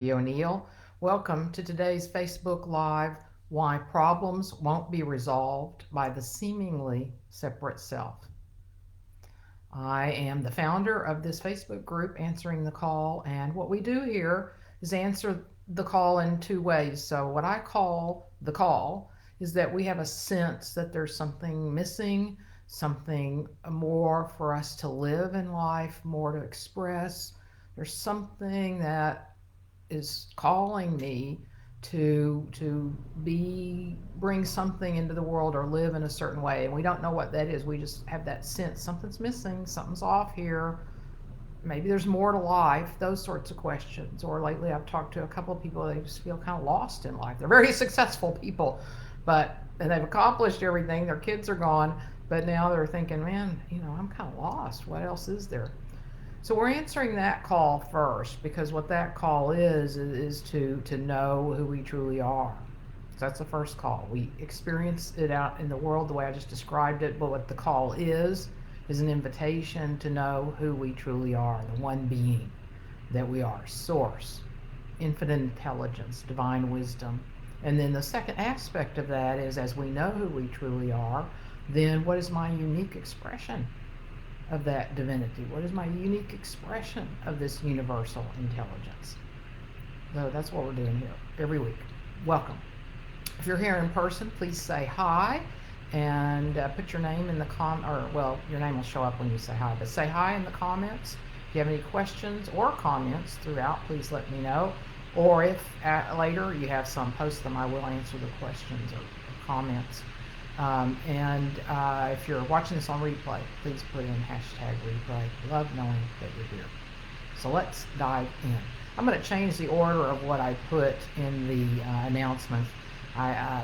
O'Neill. Welcome to today's Facebook Live Why Problems Won't Be Resolved by the Seemingly Separate Self. I am the founder of this Facebook group, Answering the Call, and what we do here is answer the call in two ways. So, what I call the call is that we have a sense that there's something missing, something more for us to live in life, more to express. There's something that is calling me to be bring something into the world or live in a certain way, and we don't know what that is. We just have that sense something's missing, something's off here, maybe there's more to life, those sorts of questions. Or lately I've talked to a couple of people, they just feel kind of lost in life. They're very successful people, but and they've accomplished everything, their kids are gone, but now they're thinking, man, I'm kind of lost, what else is there? So we're answering that call first, because what that call is to know who we truly are. So that's the first call. We experience it out in the world the way I just described it, but what the call is an invitation to know who we truly are, the one being that we are, source, infinite intelligence, divine wisdom. And then the second aspect of that is, as we know who we truly are, then what is my unique expression of that divinity? What is my unique expression of this universal intelligence? So that's what we're doing here every week. Welcome. If you're here in person, please say hi and put your name in the your name will show up when you say hi, but say hi in the comments. If you have any questions or comments throughout, please let me know. Or if later you have some, post them. I will answer the questions or comments. If you're watching this on replay, please put in hashtag replay. Love knowing that you're here. So let's dive in. I'm going to change the order of what I put in the announcement.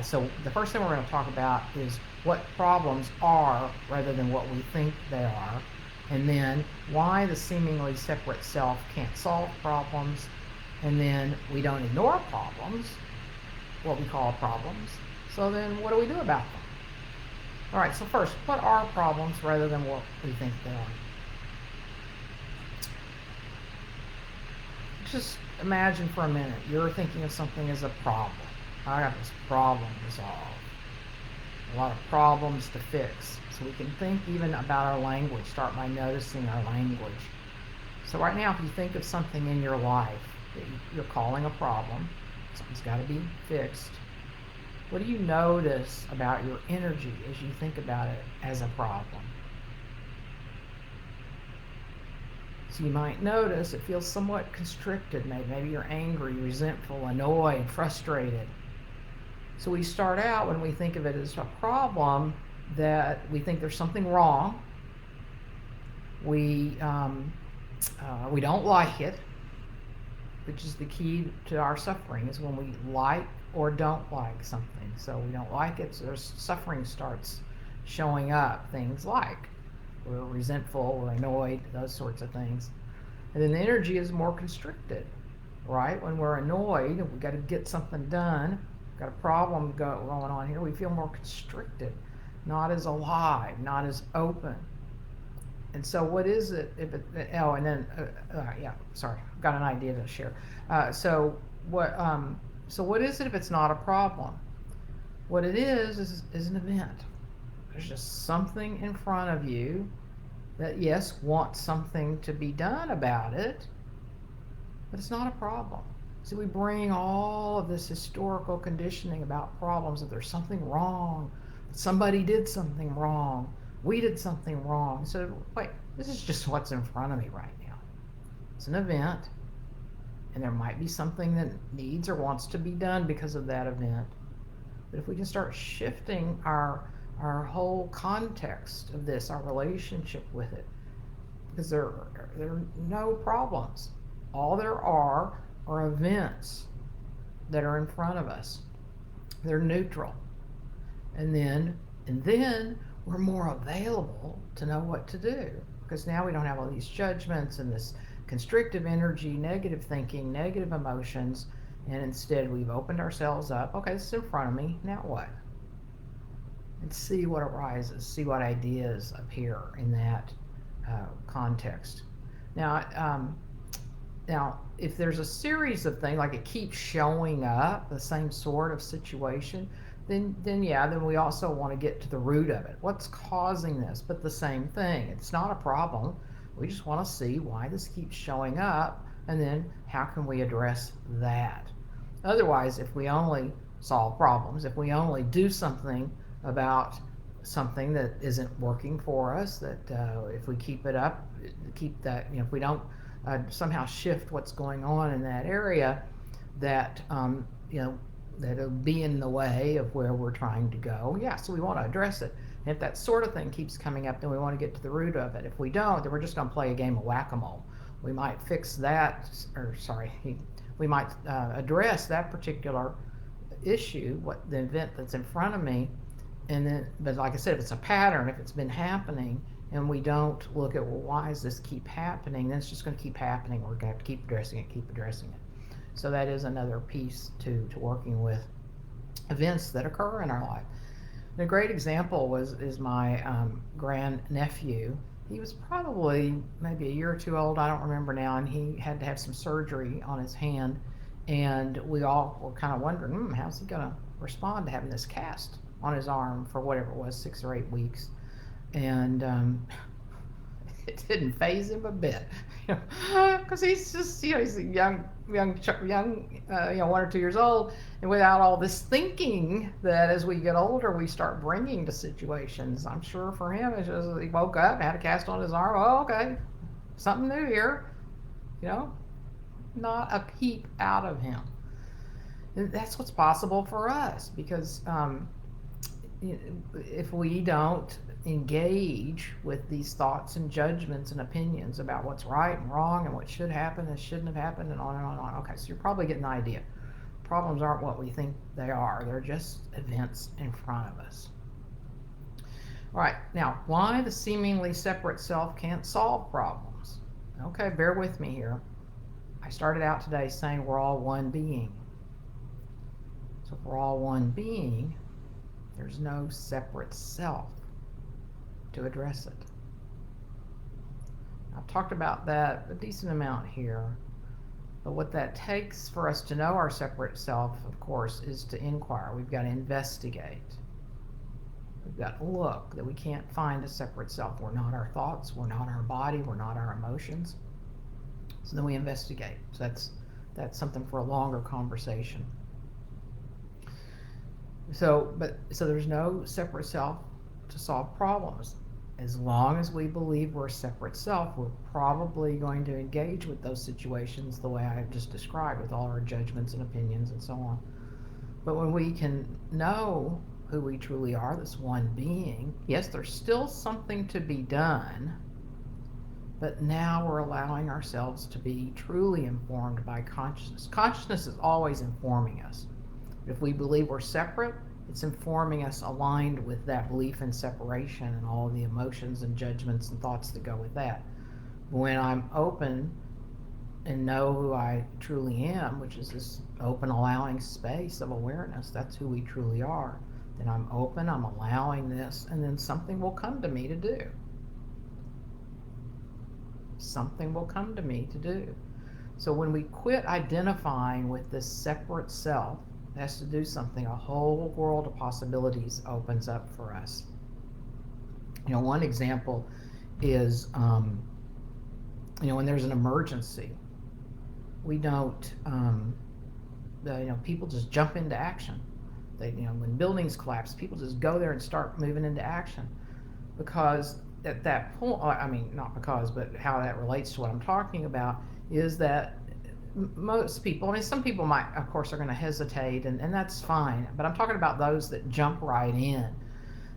So the first thing we're going to talk about is what problems are rather than what we think they are, and then why the seemingly separate self can't solve problems, and then we don't ignore problems, what we call problems. So then what do we do about them? All right, so first, what are problems rather than what we think they are? Just imagine for a minute, you're thinking of something as a problem. I got this problem to solve. A lot of problems to fix. So we can think even about our language, start by noticing our language. So right now, if you think of something in your life that you're calling a problem, something's got to be fixed, what do you notice about your energy as you think about it as a problem? So you might notice it feels somewhat constricted. Maybe you're angry, resentful, annoyed, frustrated. So we start out, when we think of it as a problem, that we think there's something wrong. We don't like it, which is the key to our suffering, is when we like or don't like something. So we don't like it, so suffering starts showing up. Things like we're resentful, we're annoyed, those sorts of things. And then the energy is more constricted, right? When we're annoyed and we've got to get something done, got a problem going on here, we feel more constricted, not as alive, not as open. And so what is it if it, oh, and then, sorry, I've got an idea to share. So what is it if it's not a problem? What it is an event. There's just something in front of you that, yes, wants something to be done about it, but it's not a problem. So we bring all of this historical conditioning about problems, that there's something wrong, somebody did something wrong, we did something wrong. So wait, this is just what's in front of me right now. It's an event, and there might be something that needs or wants to be done because of that event. But if we can start shifting our whole context of this, our relationship with it, because there are no problems. All there are events that are in front of us. They're neutral. And then we're more available to know what to do, because now we don't have all these judgments and this constrictive energy, negative thinking, negative emotions, and instead we've opened ourselves up. Okay, this is in front of me, now what? And see what arises, see what ideas appear in that context. Now, Now, if there's a series of things, like it keeps showing up, the same sort of situation, then we also want to get to the root of it. What's causing this? But the same thing. It's not a problem. We just want to see why this keeps showing up, and then how can we address that? Otherwise, if we only solve problems, if we only do something about something that isn't working for us, that if we keep it up, keep that, if we don't somehow shift what's going on in that area, that that'll be in the way of where we're trying to go. Yeah, so we want to address it. And if that sort of thing keeps coming up, then we want to get to the root of it. If we don't, then we're just going to play a game of whack-a-mole. We might fix that, or sorry, we might address that particular issue, what the event that's in front of me, and then, but like I said, if it's a pattern, if it's been happening, and we don't look at, well, why does this keep happening, then it's just going to keep happening. We're going to have to keep addressing it. So that is another piece to working with events that occur in our life. And a great example is my grandnephew. He was probably maybe a year or two old, I don't remember now, and he had to have some surgery on his hand. And we all were kind of wondering, how's he going to respond to having this cast on his arm for whatever it was, 6 or 8 weeks. And it didn't faze him a bit, because he's just, he's a young, 1 or 2 years old, and without all this thinking that as we get older we start bringing to situations. I'm sure for him it's just he woke up, had a cast on his arm. Oh, okay, something new here, not a peep out of him. And that's what's possible for us, because if we don't engage with these thoughts and judgments and opinions about what's right and wrong and what should happen and shouldn't have happened, and on and on and on. Okay, so you're probably getting the idea. Problems aren't what we think they are. They're just events in front of us. All right, now, why the seemingly separate self can't solve problems? Okay, bear with me here. I started out today saying we're all one being. So if we're all one being, there's no separate self to address it. I've talked about that a decent amount here, but what that takes for us to know our separate self, of course, is to inquire. We've got to investigate. We've got to look that we can't find a separate self. We're not our thoughts, we're not our body, we're not our emotions. So then we investigate. So that's something for a longer conversation. So there's no separate self to solve problems. As long as we believe we're a separate self, we're probably going to engage with those situations the way I've just described, with all our judgments and opinions and so on. But when we can know who we truly are, this one being, yes, there's still something to be done, but now we're allowing ourselves to be truly informed by consciousness. Consciousness is always informing us. If we believe we're separate, it's informing us aligned with that belief in separation and all of the emotions and judgments and thoughts that go with that. When I'm open and know who I truly am, which is this open, allowing space of awareness, that's who we truly are, then I'm open, I'm allowing this, and then something will come to me to do. Something will come to me to do. So when we quit identifying with this separate self, has to do something, a whole world of possibilities opens up for us. One example is, when there's an emergency, we don't, people just jump into action. When buildings collapse, people just go there and start moving into action, because at that point, not because, but how that relates to what I'm talking about is that most people, some people might, of course, are going to hesitate, and that's fine, but I'm talking about those that jump right in.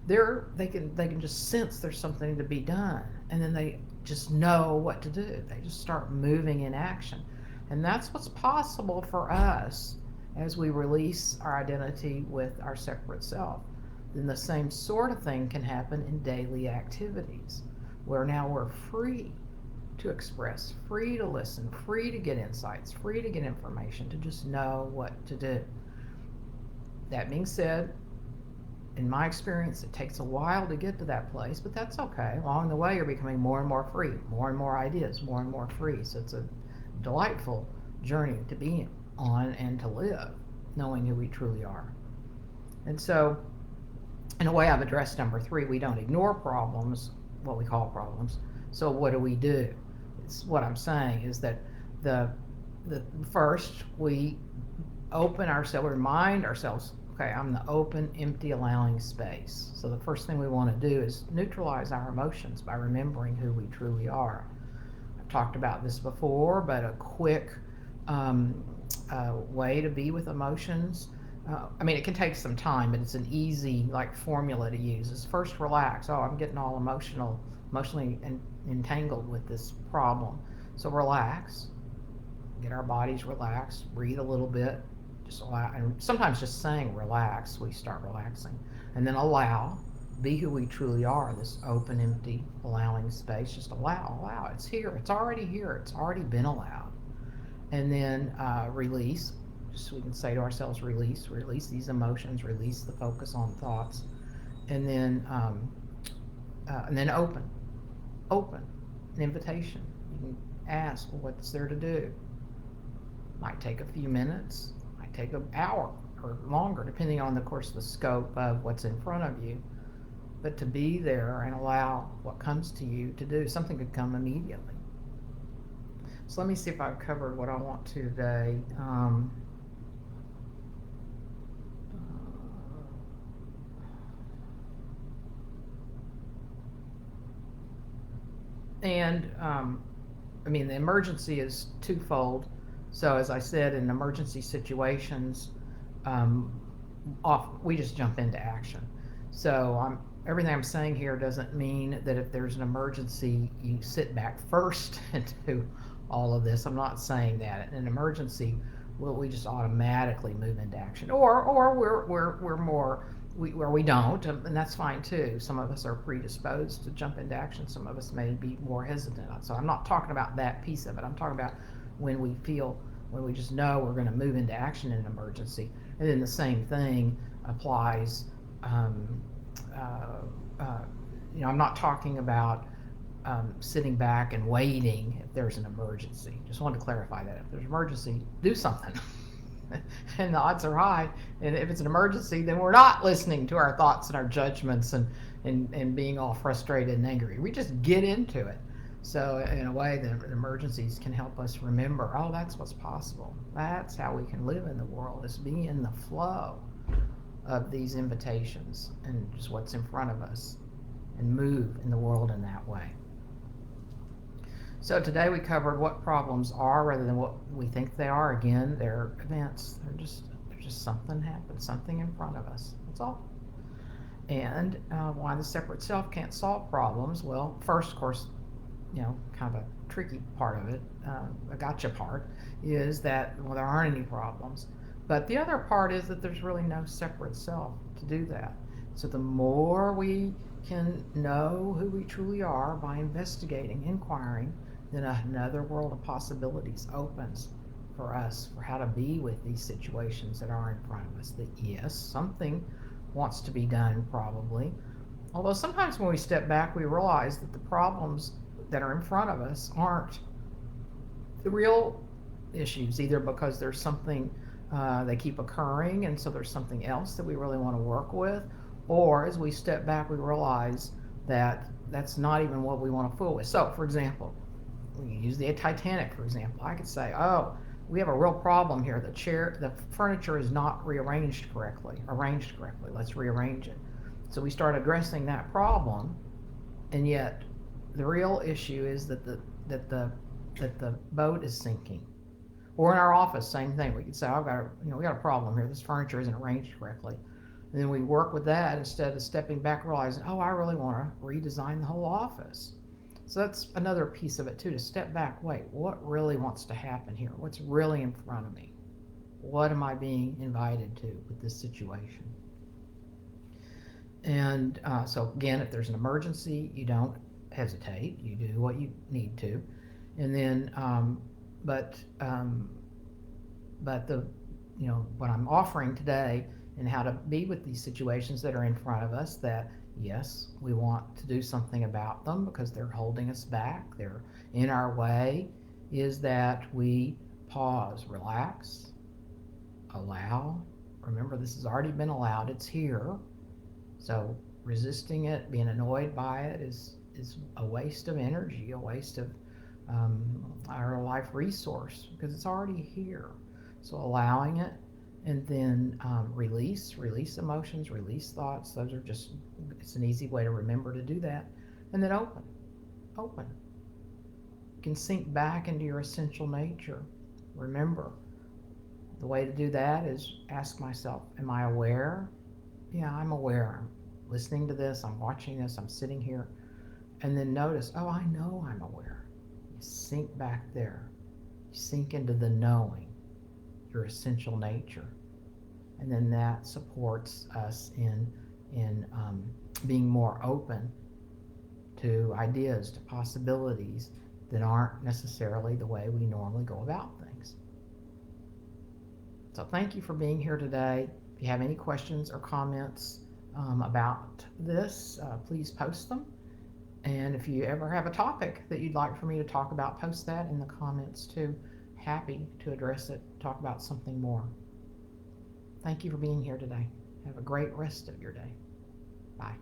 They can just sense there's something to be done, and then they just know what to do. They just start moving in action. And that's what's possible for us as we release our identity with our separate self. Then the same sort of thing can happen in daily activities, where now we're free to express, free to listen, free to get insights, free to get information, to just know what to do. That being said, in my experience, it takes a while to get to that place, but that's okay. Along the way, you're becoming more and more free, more and more ideas, more and more free. So it's a delightful journey to be on and to live, knowing who we truly are. And so, in a way, I've addressed number three. We don't ignore problems, what we call problems. So, what do? It's what I'm saying is that the the first we open ourselves, remind ourselves, okay, I'm the open, empty, allowing space. So the first thing we want to do is neutralize our emotions by remembering who we truly are. I've talked about this before, but a quick way to be with emotions. I mean, it can take some time, but it's an easy like formula to use. Is first relax. Oh, I'm getting all emotionally entangled with this problem. So relax, get our bodies relaxed, breathe a little bit, just allow, and sometimes just saying relax, we start relaxing, and then allow, be who we truly are, this open, empty, allowing space. Just allow. It's here. It's already here. It's already been allowed. And then release. Just we can say to ourselves, release these emotions, release the focus on thoughts, and then open, an invitation. You can ask, well, what's there to do? Might take a few minutes, might take an hour or longer, depending on, of course, the scope of what's in front of you. But to be there and allow what comes to you to do, something could come immediately. So let me see if I've covered what I want to today. I mean, the emergency is twofold. So as I said, in emergency situations, um, we just jump into action. So everything I'm saying here doesn't mean that if there's an emergency, you sit back first and do all of this. I'm not saying that. In an emergency, we just automatically move into action, or we're more where we don't, and that's fine too. Some of us are predisposed to jump into action. Some of us may be more hesitant. So I'm not talking about that piece of it. I'm talking about when we just know we're going to move into action in an emergency. And then the same thing applies. I'm not talking about sitting back and waiting if there's an emergency. Just wanted to clarify that. If there's an emergency, do something. And the odds are high. And if it's an emergency, then we're not listening to our thoughts and our judgments and being all frustrated and angry. We just get into it. So in a way, the emergencies can help us remember, oh, that's what's possible. That's how we can live in the world, is be in the flow of these invitations and just what's in front of us and move in the world in that way. So today we covered what problems are rather than what we think they are. Again, they're events. They're just something happened, something in front of us. That's all. And why the separate self can't solve problems? Well, first, of course, kind of a tricky part of it, a gotcha part, is that, well, there aren't any problems. But the other part is that there's really no separate self to do that. So the more we can know who we truly are by investigating, inquiring, then another world of possibilities opens for us for how to be with these situations that are in front of us. That yes, something wants to be done probably. Although sometimes when we step back, we realize that the problems that are in front of us aren't the real issues, either because there's something they keep occurring, and so there's something else that we really want to work with, or as we step back, we realize that that's not even what we want to fool with. So, for example, we use the Titanic, for example. I could say, oh, we have a real problem here. The furniture is not arranged correctly. Let's rearrange it. So we start addressing that problem, and yet the real issue is that the boat is sinking. Or in our office, same thing. We could say, we got a problem here. This furniture isn't arranged correctly. And then we work with that instead of stepping back, realizing, oh, I really want to redesign the whole office. So that's another piece of it too, to step back. Wait, what really wants to happen here? What's really in front of me? What am I being invited to with this situation? And so again, if there's an emergency, you don't hesitate. You do what you need to. And then, but what I'm offering today and how to be with these situations that are in front of us, that yes, we want to do something about them because they're holding us back, they're in our way, is that we pause, relax, allow. Remember, this has already been allowed, it's here. So resisting it, being annoyed by it is a waste of energy, a waste of our life resource because it's already here. So allowing it, and then release emotions, release thoughts. Those are just, it's an easy way to remember to do that. And then open. You can sink back into your essential nature. Remember, the way to do that is ask myself, am I aware? Yeah, I'm aware. I'm listening to this, I'm watching this, I'm sitting here. And then notice, oh, I know I'm aware. You sink back there. You sink into the knowing, your essential nature. And then that supports us in being more open to ideas, to possibilities that aren't necessarily the way we normally go about things. So thank you for being here today. If you have any questions or comments about this, please post them. And if you ever have a topic that you'd like for me to talk about, post that in the comments too. Happy to address it, talk about something more. Thank you for being here today. Have a great rest of your day. Bye.